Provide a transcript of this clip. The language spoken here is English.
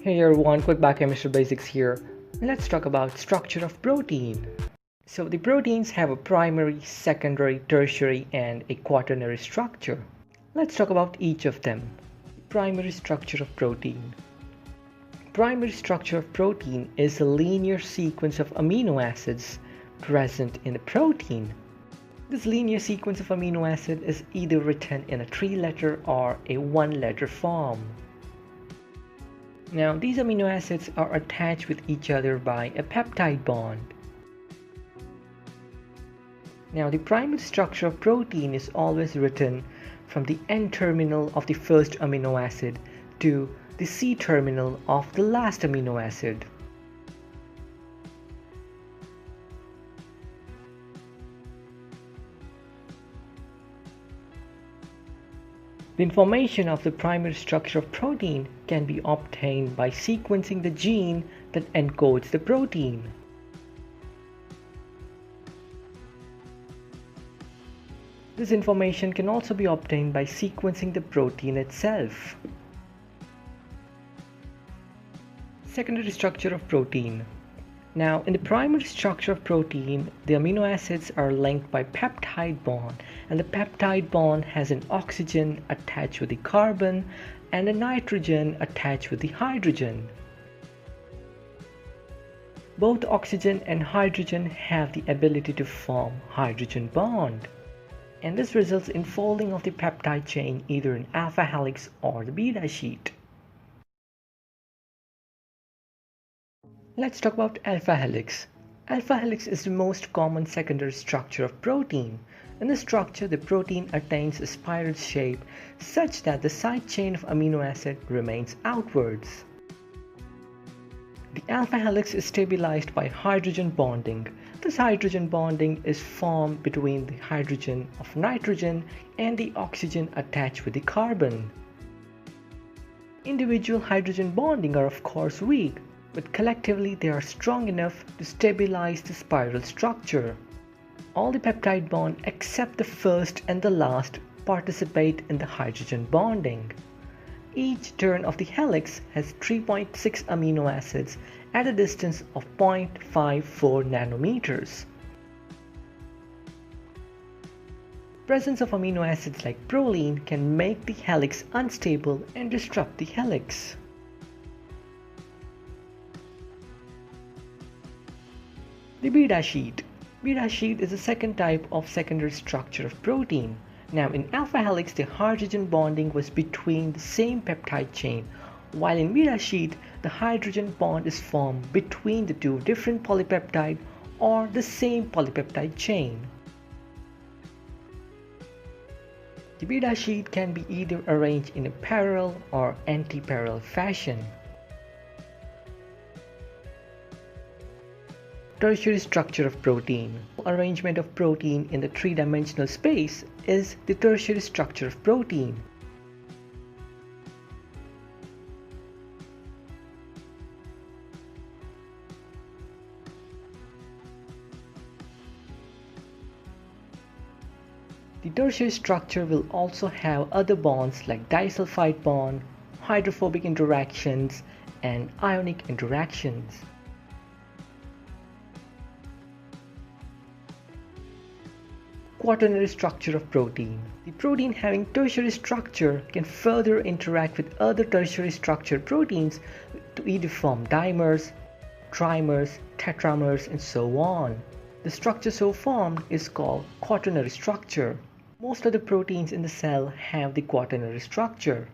Hey everyone, quick biochemistry basics here. Let's talk about structure of protein. So the proteins have a primary, secondary, tertiary and a quaternary structure. Let's talk about each of them. Primary structure of protein. Primary structure of protein is a linear sequence of amino acids present in the protein. This linear sequence of amino acid is either written in a 3-letter or a 1-letter form. Now, these amino acids are attached with each other by a peptide bond. Now, the primary structure of protein is always written from the N-terminal of the first amino acid to the C-terminal of the last amino acid. The information of the primary structure of protein can be obtained by sequencing the gene that encodes the protein. This information can also be obtained by sequencing the protein itself. Secondary structure of protein. Now, in the primary structure of protein, the amino acids are linked by peptide bond, and the peptide bond has an oxygen attached with the carbon and a nitrogen attached with the hydrogen. Both oxygen and hydrogen have the ability to form hydrogen bond, and this results in folding of the peptide chain either in alpha helix or the beta sheet. Let's talk about alpha helix. Alpha helix is the most common secondary structure of protein. In this structure, the protein attains a spiral shape such that the side chain of amino acid remains outwards. The alpha helix is stabilized by hydrogen bonding. This hydrogen bonding is formed between the hydrogen of nitrogen and the oxygen attached with the carbon. Individual hydrogen bonding are of course weak, but collectively they are strong enough to stabilize the spiral structure. All the peptide bond except the first and the last participate in the hydrogen bonding. Each turn of the helix has 3.6 amino acids at a distance of 0.54 nanometers. Presence of amino acids like proline can make the helix unstable and disrupt the helix. The beta sheet. Beta sheet is the second type of secondary structure of protein. Now, in alpha helix, the hydrogen bonding was between the same peptide chain, while in beta sheet, the hydrogen bond is formed between the two different polypeptide or the same polypeptide chain. The beta sheet can be either arranged in a parallel or anti-parallel fashion. Tertiary structure of protein. Arrangement of protein in the three-dimensional space is the tertiary structure of protein. The tertiary structure will also have other bonds like disulfide bond, hydrophobic interactions, and ionic interactions. Quaternary structure of protein. The protein having tertiary structure can further interact with other tertiary structured proteins to either form dimers, trimers, tetramers, and so on. The structure so formed is called quaternary structure. Most of the proteins in the cell have the quaternary structure.